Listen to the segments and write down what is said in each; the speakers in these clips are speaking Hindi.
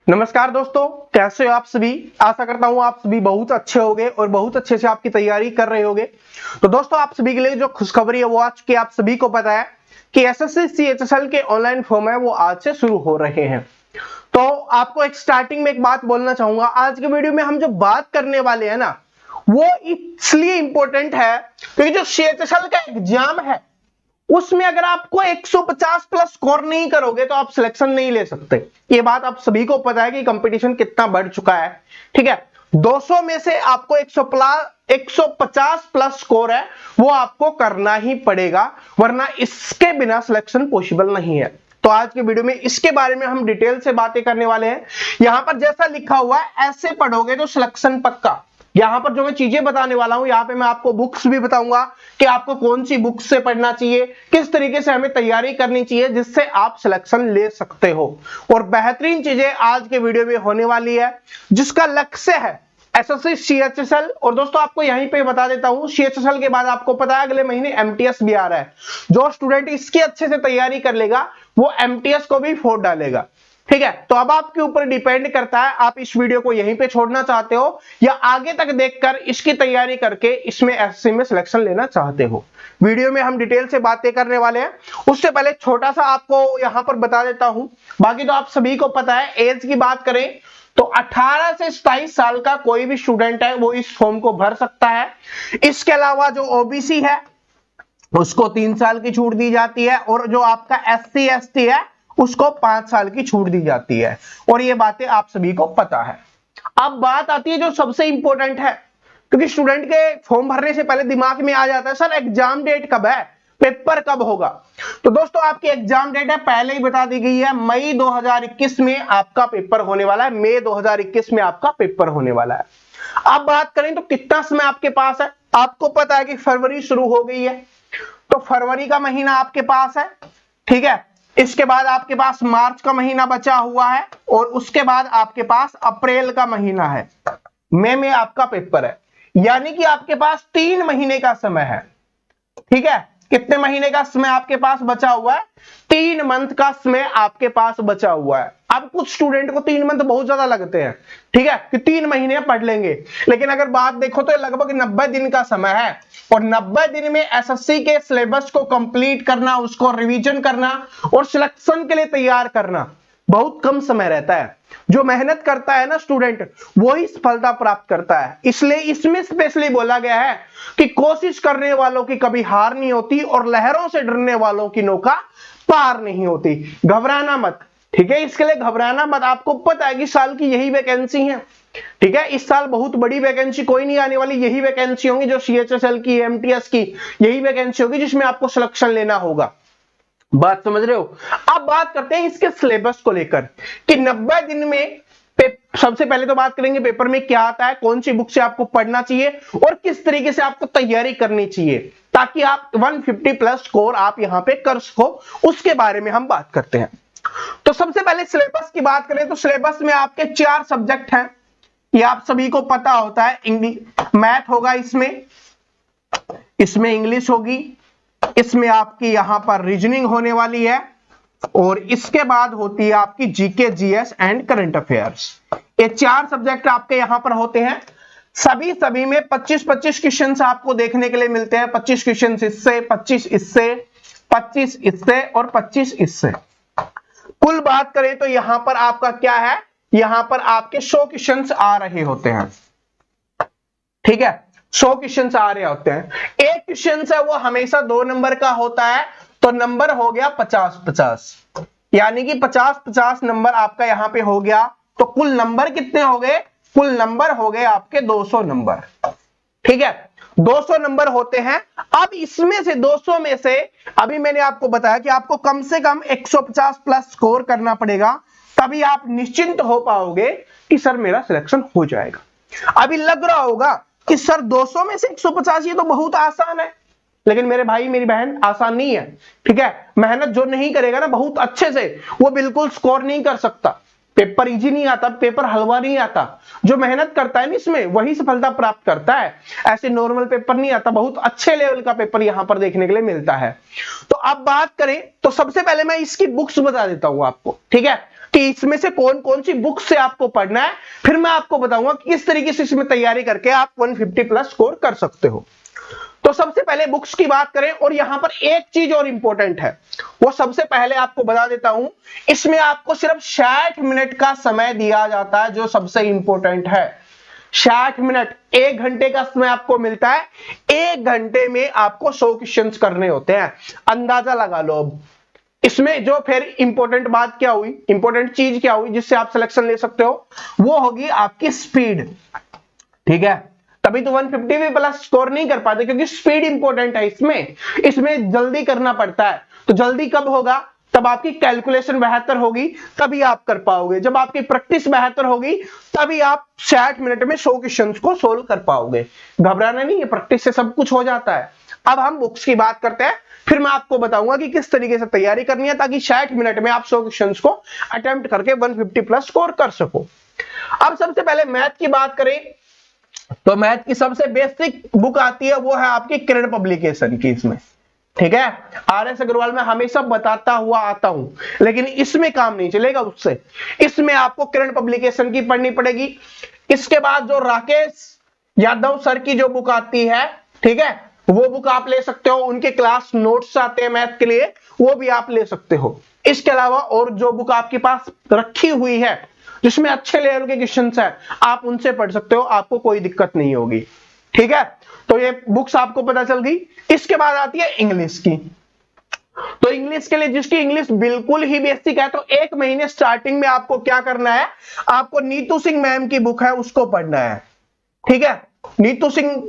नमस्कार दोस्तों, कैसे हो आप सभी। आशा करता हूं आप सभी बहुत अच्छे होंगे और बहुत अच्छे से आपकी तैयारी कर रहे होंगे। तो दोस्तों, आप सभी के लिए जो खुशखबरी है वो आज की आप सभी को पता है कि एसएससी सीएचएसएल के ऑनलाइन फॉर्म है वो आज से शुरू हो रहे हैं। तो आपको एक स्टार्टिंग में एक बात बोलना चाहूंगा, आज के वीडियो में हम जो बात करने वाले हैं ना वो इसलिए इंपॉर्टेंट है क्योंकि जो सीएचएसएल का एग्जाम है उसमें अगर आपको 150 प्लस स्कोर नहीं करोगे तो आप सिलेक्शन नहीं ले सकते। ये बात आप सभी को पता है कि कंपटीशन कितना बढ़ चुका है। ठीक है, 200 में से आपको 150 प्लस स्कोर है वो आपको करना ही पड़ेगा, वरना इसके बिना सिलेक्शन पॉसिबल नहीं है। तो आज के वीडियो में इसके बारे में हम डिटेल से बातें करने वाले हैं। यहां पर जैसा लिखा हुआ है ऐसे पढ़ोगे तो सिलेक्शन पक्का। यहां पर जो मैं चीजें बताने वाला हूं, यहां पे मैं आपको बुक्स भी बताऊंगा कि आपको कौन सी बुक से पढ़ना चाहिए, किस तरीके से हमें तैयारी करनी चाहिए जिससे आप सिलेक्शन ले सकते हो। और बेहतरीन चीजें आज के वीडियो में होने वाली है जिसका लक्ष्य है एसएससी सीएचएसएल। और दोस्तों आपको यहीं पे बता देता हूं, सीएचएसएल के बाद आपको पता है अगले महीने एमटीएस भी आ रहा है। जो स्टूडेंट इसकी अच्छे से तैयारी कर लेगा वो एमटीएस को भी फोड़ डालेगा। ठीक है, तो अब आपके ऊपर डिपेंड करता है आप इस वीडियो को यहीं पे छोड़ना चाहते हो या आगे तक देखकर इसकी तैयारी करके इसमें एसएससी में सिलेक्शन लेना चाहते हो। वीडियो में हम डिटेल से बातें करने वाले हैं। उससे पहले छोटा सा आपको यहां पर बता देता हूं, बाकी तो आप सभी को पता है। एज की बात करें तो 18 से 27 साल का कोई भी स्टूडेंट है वो इस फॉर्म को भर सकता है। इसके अलावा जो ओबीसी है उसको 3 साल की छूट दी जाती है और जो आपका एससी एसटी है उसको 5 साल की छूट दी जाती है। और ये बातें आप सभी को पता है। अब बात आती है जो सबसे इंपॉर्टेंट है, क्योंकि स्टूडेंट के फॉर्म भरने से पहले दिमाग में आ जाता है सर एग्जाम डेट कब है, पेपर कब होगा। तो दोस्तों आपकी एग्जाम डेट है पहले ही बता दी गई है, मई 2021 में आपका पेपर होने वाला है। मई 2021 में आपका पेपर होने वाला है। अब बात करें तो कितना समय आपके पास है। आपको पता है कि फरवरी शुरू हो गई है, तो फरवरी का महीना आपके पास है। ठीक है, इसके बाद आपके पास मार्च का महीना बचा हुआ है और उसके बाद आपके पास अप्रैल का महीना है। मई में आपका पेपर है, यानी कि आपके पास 3 महीने का समय है। ठीक है, कितने महीने का समय आपके पास बचा हुआ है? 3 मंथ का समय आपके पास बचा हुआ है। अब कुछ स्टूडेंट को 3 मंथ बहुत ज्यादा लगते हैं, ठीक है, कि 3 महीने पढ़ लेंगे, लेकिन अगर बात देखो तो लगभग 90 दिन का समय है। और 90 दिन में एसएससी के सिलेबस को कंप्लीट करना, उसको रिवीजन करना और सिलेक्शन के लिए तैयार करना बहुत कम समय रहता है। जो मेहनत करता है ना स्टूडेंट वो ही सफलता प्राप्त करता है। इसलिए इसमें स्पेशली बोला गया है कि कोशिश करने वालों की कभी हार नहीं होती और लहरों से डरने वालों की नौका पार नहीं होती। घबराना मत, ठीक है, इसके लिए घबराना मत। आपको पता है कि साल की यही वैकेंसी है। ठीक है, इस साल बहुत बड़ी वैकेंसी कोई नहीं आने वाली, यही वैकेंसी होंगी जो सीएचएसएल की, एमटीएस की, यही वैकेंसी होगी जिसमें आपको सिलेक्शन लेना होगा। बात समझ रहे हो। अब बात करते हैं इसके सिलेबस को लेकर कि 90 दिन में सबसे पहले तो बात करेंगे पेपर में क्या आता है, कौन सी बुक से आपको पढ़ना चाहिए और किस तरीके से आपको तैयारी करनी चाहिए ताकि आप 150 प्लस स्कोर आप यहां पे कर सको, उसके बारे में हम बात करते हैं। तो सबसे पहले सिलेबस की बात करें तो सिलेबस में आपके 4 सब्जेक्ट हैं, ये आप सभी को पता होता है। इंग्लिश, मैथ होगा इसमें इंग्लिश होगी, इसमें आपकी यहां पर रीजनिंग होने वाली है और इसके बाद होती है आपकी GK, GS and current affairs. ये 4 सब्जेक्ट आपके यहां पर होते हैं। सभी में 25-25 क्वेश्चन आपको देखने के लिए मिलते हैं। 25 क्वेश्चन इससे, 25 इससे, 25 इससे और 25 इससे। कुल बात करें तो यहां पर आपका क्या है, यहां पर आपके 100 क्वेश्चन आ रहे होते हैं। ठीक है, 100 क्वेश्चन आ रहे होते हैं। एक क्वेश्चन है वो हमेशा 2 नंबर का होता है, तो नंबर हो गया 50-50, यानी कि 50-50 नंबर आपका यहां पे हो गया। तो कुल नंबर कितने हो गए? कुल नंबर हो गए आपके 200 नंबर। ठीक है, 200 नंबर होते हैं। अब इसमें से 200 में से अभी मैंने आपको बताया कि आपको कम से कम 150 प्लस स्कोर करना पड़ेगा, तभी आप निश्चिंत हो पाओगे कि सर मेरा सिलेक्शन हो जाएगा। अभी लग रहा होगा कि सर 200 में से 150 ये तो बहुत आसान है, लेकिन मेरे भाई मेरी बहन आसान नहीं है। ठीक है, मेहनत जो नहीं करेगा ना बहुत अच्छे से, वो बिल्कुल स्कोर नहीं कर सकता। पेपर इजी नहीं आता, पेपर हलवा नहीं आता। जो मेहनत करता है ना इसमें वही सफलता प्राप्त करता है, ऐसे नॉर्मल पेपर नहीं आता। बहुत अच्छे लेवल का पेपर यहां पर देखने के लिए मिलता है। तो अब बात करें तो सबसे पहले मैं इसकी बुक्स बता देता हूं आपको, ठीक है, कि इसमें से कौन कौन सी बुक से आपको पढ़ना है, फिर मैं आपको बताऊंगा कि किस तरीके से इसमें तैयारी करके आप 150 प्लस स्कोर कर सकते हो। तो सबसे पहले बुक्स की बात करें, और यहां पर एक चीज और इंपॉर्टेंट है, वो सबसे पहले आपको बता देता हूं। इसमें आपको सिर्फ 60 मिनट का समय दिया जाता है, जो सबसे इंपॉर्टेंट है। 60 मिनट, 1 घंटे का समय आपको मिलता है। 1 घंटे में आपको 100 क्वेश्चंस करने होते हैं। अंदाजा लगा लो अब इसमें जो फिर इंपॉर्टेंट बात क्या हुई, इंपॉर्टेंट चीज क्या हुई जिससे आप सिलेक्शन ले सकते हो, वो होगी आपकी स्पीड। ठीक है, तभी तो 150 भी प्लस स्कोर नहीं कर पाते, क्योंकि स्पीड इंपॉर्टेंट है इसमें जल्दी करना पड़ता है। तो जल्दी कब होगा, तब आपकी कैलकुलेशन बेहतर होगी, तभी आप कर पाओगे। जब आपकी प्रैक्टिस बेहतर होगी, तभी आप 60 मिनट में 100 क्वेश्चंस को सोल्व कर पाओगे। घबराना नहीं है, प्रैक्टिस से सब कुछ हो जाता है। अब हम बुक्स की बात करते हैं, फिर मैं आपको बताऊंगा कि किस तरीके से तैयारी करनी है, ताकि 60 मिनट में आप 100 क्वेश्चंस को अटेम्प्ट करके 150 प्लस स्कोर कर सको। अब सबसे पहले मैथ की बात करें, तो मैथ की सबसे बेसिक बुक आती है, वो है आपकी किरण पब्लिकेशन की। इसमें ठीक है, RS अग्रवाल में हमेशा बताता हुआ आता हूं, लेकिन इसमें काम नहीं चलेगा उससे। इसमें आपको किरण पब्लिकेशन की पढ़नी पड़ेगी। इसके बाद जो राकेश यादव सर की जो बुक आती है, ठीक है, वो बुक आप ले सकते हो। उनके क्लास नोट्स आते हैं मैथ के लिए, वो भी आप ले सकते हो। इसके अलावा और जो बुक आपके पास रखी हुई है जिसमें अच्छे लेवल के क्वेश्चंस हैं, आप उनसे पढ़ सकते हो, आपको कोई दिक्कत नहीं होगी। ठीक है, तो ये बुक्स आपको पता चल गई। इसके बाद आती है इंग्लिश की। तो इंग्लिश के लिए जिसकी इंग्लिश बिल्कुल ही बेसिक है, तो 1 महीने स्टार्टिंग में आपको क्या करना है, आपको नीतू सिंह मैम की बुक है उसको पढ़ना है। ठीक है, नीतू सिंह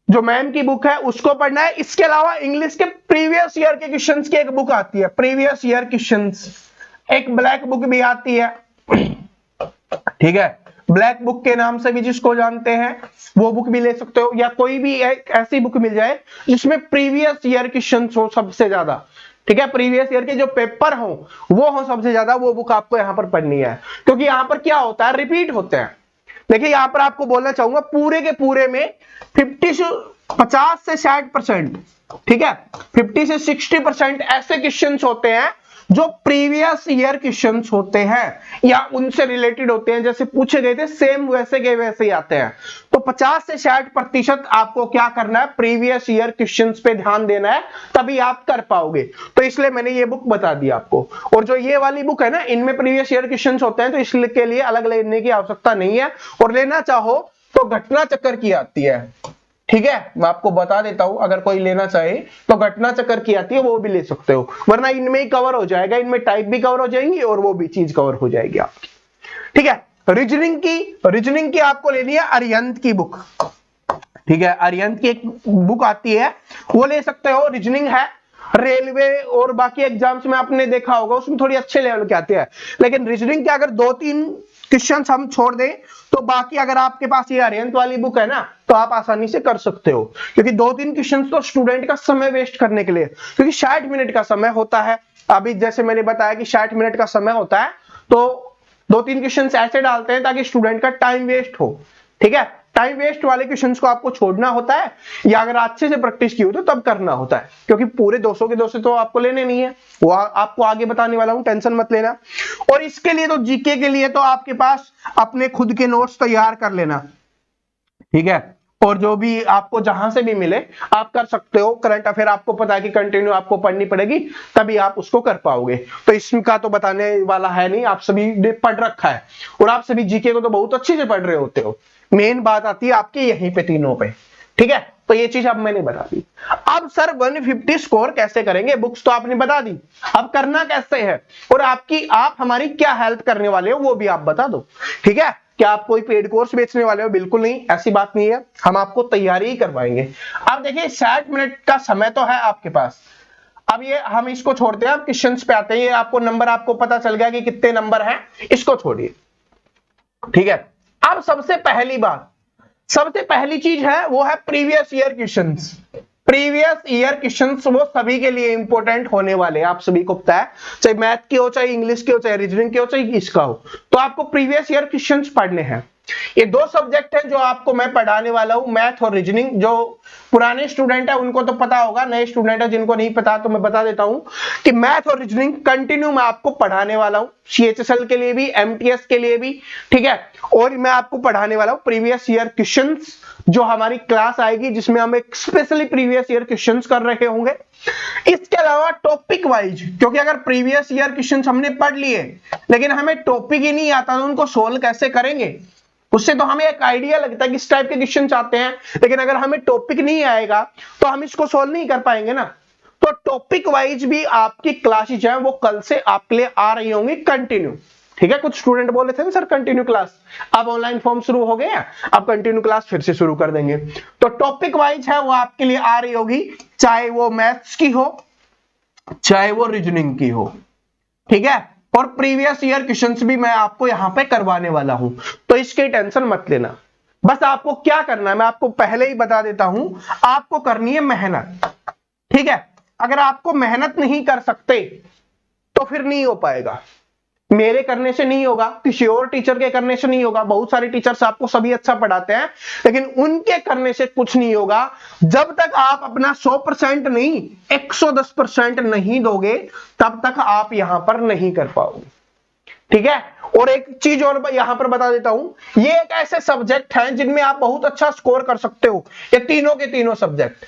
जो मैम की बुक है उसको पढ़ना है। इसके अलावा इंग्लिश के प्रीवियस ईयर के क्वेश्चंस की एक बुक आती है, प्रीवियस ईयर क्वेश्चंस, एक ब्लैक बुक भी आती है। ठीक है, ब्लैक बुक के नाम से भी जिसको जानते हैं, वो बुक भी ले सकते हो, या कोई भी एक ऐसी बुक मिल जाए जिसमें प्रीवियस ईयर क्वेश्चंस हो सबसे ज्यादा। ठीक है, प्रीवियस ईयर के जो पेपर हो वो हो सबसे ज्यादा, वो बुक आपको यहां पर पढ़नी है। क्योंकि यहां पर क्या होता है, रिपीट होते हैं। देखिए यहां पर आपको बोलना चाहूंगा, पूरे के पूरे में 50 से 60%, ठीक है, 50 से 60% ऐसे क्वेश्चंस होते हैं जो प्रीवियस ईयर क्वेश्चंस होते हैं या उनसे रिलेटेड होते हैं, जैसे पूछे गए थे सेम वैसे के वैसे ही आते हैं। तो 50 से 60% आपको क्या करना है, प्रीवियस ईयर क्वेश्चंस पे ध्यान देना है, तभी आप कर पाओगे। तो इसलिए मैंने ये बुक बता दी आपको। और जो ये वाली बुक है ना, इनमें प्रीवियस ईयर क्वेश्चंस होते हैं, तो इसके लिए अलग लेने की आवश्यकता नहीं है। और लेना चाहो तो घटना चक्कर की आती है। ठीक है, मैं आपको बता देता हूं, अगर कोई लेना चाहे तो घटना चक्कर की आती है, वो भी ले सकते हो, वरना इनमें ही कवर हो जाएगा। इनमें टाइप भी कवर हो जाएंगी और वो भी चीज कवर हो जाएगी आपकी। ठीक है, रीजनिंग की आपको लेनी है अरिहंत की बुक। ठीक है, अरिहंत की एक बुक आती है, वो ले सकते हो। रीजनिंग है, रेलवे और बाकी एग्जाम्स में आपने देखा होगा, उसमें थोड़ी अच्छे लेवल के आते हैं। लेकिन रीजनिंग के अगर 2-3 क्वेश्चंस हम छोड़ दें, तो बाकी अगर आपके पास ये अरिहंत वाली बुक है ना, तो आप आसानी से कर सकते हो। क्योंकि 2-3 क्वेश्चंस तो स्टूडेंट का समय वेस्ट करने के लिए, क्योंकि 60 मिनट का समय होता है। अभी जैसे मैंने बताया कि 60 मिनट का समय होता है, तो 2-3 क्वेश्चंस ऐसे डालते हैं ताकि स्टूडेंट का टाइम वेस्ट हो। ठीक है, टाइम वेस्ट वाले क्वेश्चंस को आपको छोड़ना होता है, या अगर अच्छे से प्रैक्टिस की हो तो तब करना होता है। क्योंकि पूरे 200 के 200 तो आपको लेने नहीं है, वो आपको आगे बताने वाला हूं, टेंशन मत लेना। और इसके लिए तो जीके के लिए तो आपके पास अपने खुद के नोट्स तैयार कर लेना। ठीक है, और जो भी आपको जहां से भी मिले आप कर सकते हो। करंट अफेयर आपको पता है कि कंटिन्यू आपको पढ़नी पड़ेगी, तभी आप उसको कर पाओगे। तो इसका तो बताने वाला है नहीं, आप सभी ने पढ़ रखा है, और आप सभी जीके को तो बहुत अच्छे से पढ़ रहे होते हो। मेन बात आती है आपके यहीं पे तीनों पे। ठीक है, तो ये चीज अब मैंने बता दी। अब सर 150 स्कोर कैसे करेंगे, बुक्स तो आपने बता दी, अब करना कैसे है, और आप हमारी क्या हेल्प करने वाले हो वो भी आप बता दो। ठीक है, क्या आप कोई पेड कोर्स बेचने वाले हो? बिल्कुल नहीं, ऐसी बात नहीं है, हम आपको तैयारी ही करवाएंगे। अब देखिए 60 मिनट का समय तो है आपके पास। अब ये हम इसको छोड़ते हैं, अब क्वेश्चंस पे आते हैं। ये आपको नंबर आपको पता चल गया कि कितने नंबर हैं, इसको छोड़िए। ठीक है, अब सबसे पहली चीज है वो है previous year questions. Previous year questions वो सभी के लिए इंपॉर्टेंट होने वाले हैं, आप सभी को पता है, चाहे मैथ की हो, चाहे इंग्लिश की हो, चाहे रीजनिंग की हो, चाहे इसका हो। तो आपको प्रीवियस ईयर क्वेश्चंस पढ़ने हैं। ये 2 सब्जेक्ट हैं जो आपको मैं पढ़ाने वाला हूं, मैथ और रीजनिंग। जो पुराने स्टूडेंट है उनको तो पता होगा, नए स्टूडेंट है जिनको नहीं पता तो मैं बता देता हूं कि मैथ और रीजनिंग कंटिन्यू मैं आपको पढ़ाने वाला हूं, सीएचएसएल के लिए भी, एमटीएस के लिए भी, ठीक है। और मैं आपको पढ़ाने वाला हूं प्रीवियस ईयर क्वेश्चंस, जो हमारी क्लास आएगी जिसमें हम एक स्पेशली प्रीवियस ईयर क्वेश्चंस कर रहे होंगे। इसके अलावा टॉपिक वाइज, क्योंकि अगर प्रीवियस ईयर क्वेश्चंस हमने पढ़ लिए लेकिन हमें टॉपिक ही नहीं आता तो उनको सोल्व कैसे करेंगे, उससे तो हमें एक आइडिया लगता है कि इस टाइप के क्वेश्चन आते हैं, लेकिन अगर हमें टॉपिक नहीं आएगा तो हम इसको सोल्व नहीं कर पाएंगे ना। तो टॉपिक वाइज भी आपकी क्लासेज है वो कल से आपके लिए आ रही होंगी कंटिन्यू, ठीक है। कुछ स्टूडेंट बोले थे ना सर कंटिन्यू क्लास, अब ऑनलाइन फॉर्म शुरू हो गया, अब कंटिन्यू क्लास फिर से शुरू कर देंगे। तो टॉपिक वाइज है वो आपके लिए आ रही होगी, चाहे वो मैथ्स की हो चाहे वो रीजनिंग की हो, ठीक है। और प्रीवियस ईयर क्वेश्चंस भी मैं आपको यहां पे करवाने वाला हूं, तो इसकी टेंशन मत लेना। बस आपको क्या करना है मैं आपको पहले ही बता देता हूं, आपको करनी है मेहनत, ठीक है। अगर आपको मेहनत नहीं कर सकते तो फिर नहीं हो पाएगा, मेरे करने से नहीं होगा, किसी और टीचर के करने से नहीं होगा। बहुत सारे टीचर्स आपको सभी अच्छा पढ़ाते हैं लेकिन उनके करने से कुछ नहीं होगा। जब तक आप अपना 100% नहीं 110% नहीं दोगे तब तक आप यहां पर नहीं कर पाओगे, ठीक है। और एक चीज और यहां पर बता देता हूं, ये एक ऐसे सब्जेक्ट हैं जिनमें आप बहुत अच्छा स्कोर कर सकते हो, ये तीनों के तीनों सब्जेक्ट,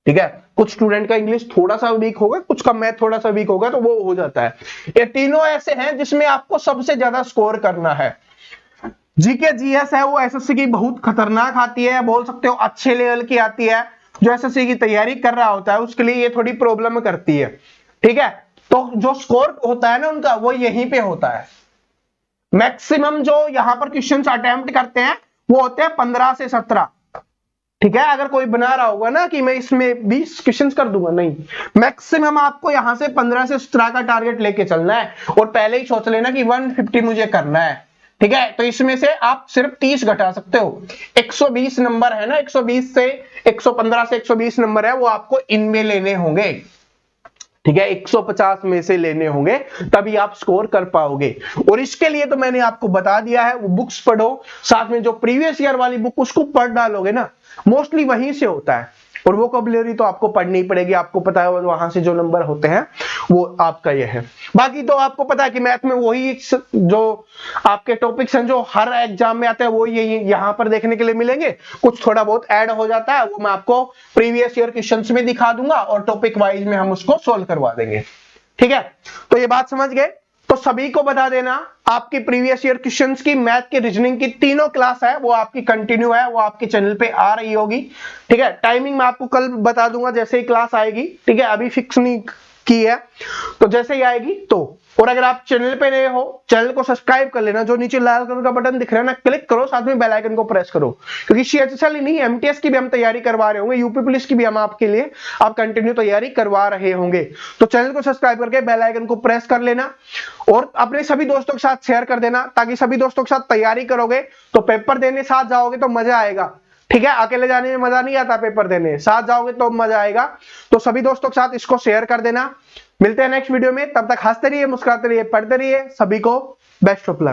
ठीक है। कुछ स्टूडेंट का इंग्लिश थोड़ा सा वीक होगा, कुछ का मैथ थोड़ा सा वीक होगा तो वो हो जाता है। ये तीनों ऐसे हैं जिसमें आपको सबसे ज्यादा स्कोर करना है। जीके जीएस है वो एसएससी की बहुत खतरनाक आती है, बोल सकते हो अच्छे लेवल की आती है। जो एसएससी की तैयारी कर रहा होता है उसके लिए ये थोड़ी प्रॉब्लम करती है, ठीक है। तो जो स्कोर होता है ना उनका वो यहीं पे होता है। मैक्सिमम जो यहां पर क्वेश्चन अटेम्प्ट करते हैं वो होते हैं 15 से 17, ठीक है। अगर कोई बना रहा होगा ना कि मैं इसमें 20 क्वेश्चन कर दूंगा, नहीं, मैक्सिमम आपको यहां से 15 से 17 का टारगेट लेके चलना है और पहले ही सोच लेना कि 150 मुझे करना है, ठीक है। तो इसमें से आप सिर्फ 30 घटा सकते हो। 120 नंबर है ना, 120 से 115 से 120 नंबर है वो आपको इनमें लेने होंगे, ठीक है। 150 में से लेने होंगे तभी आप स्कोर कर पाओगे। और इसके लिए तो मैंने आपको बता दिया है, वो बुक्स पढ़ो, साथ में जो प्रीवियस ईयर वाली बुक उसको पढ़ डालोगे ना, मोस्टली वहीं से होता है। और वोकैबुलरी तो आपको पढ़नी ही पड़ेगी, आपको पता है वहां से जो नंबर होते हैं वो आपका ये है। बाकी तो आपको पता है कि मैथ में वही जो आपके टॉपिक्स हैं जो हर एग्जाम में आते हैं वो ये यहां पर देखने के लिए मिलेंगे। कुछ थोड़ा बहुत ऐड हो जाता है वो मैं आपको प्रीवियस ईयर क्वेश्चंस में दिखा दूंगा और टॉपिक वाइज में हम उसको सोल्व करवा देंगे, ठीक है। तो ये बात समझ गए। तो सभी को बता देना आपकी प्रीवियस ईयर क्वेश्चंस की, मैथ की, रीजनिंग की तीनों क्लास है वो आपकी कंटिन्यू है, वो आपके चैनल पे आ रही होगी, ठीक है। टाइमिंग मैं आपको कल बता दूंगा जैसे ही क्लास आएगी, ठीक है। अभी फिक्स नहीं की है तो जैसे ही आएगी तो। और अगर आप चैनल पे नए हो चैनल को सब्सक्राइब कर लेना, जो नीचे लाल कलर का बटन दिख रहा है ना क्लिक करो, साथ में बेल आइकन को प्रेस करो, क्योंकि सीएचएसएल ही नहीं एमटीएस की भी हम तैयारी करवा रहे होंगे, यूपी पुलिस की भी हम आपके लिए आप कंटिन्यू तैयारी करवा रहे होंगे। तो चैनल को सब्सक्राइब करके बेल आइकन को प्रेस कर लेना और अपने सभी दोस्तों के साथ शेयर कर देना, ताकि सभी दोस्तों के साथ तैयारी करोगे तो पेपर देने साथ जाओगे तो मजा आएगा, ठीक है। अकेले जाने में मजा नहीं आता, पेपर देने साथ जाओगे तो मजा आएगा। तो सभी दोस्तों के साथ इसको शेयर कर देना। मिलते हैं नेक्स्ट वीडियो में, तब तक हंसते रहिए, मुस्कुराते रहिए, पढ़ते रहिए। सभी को बेस्ट ऑफ लक।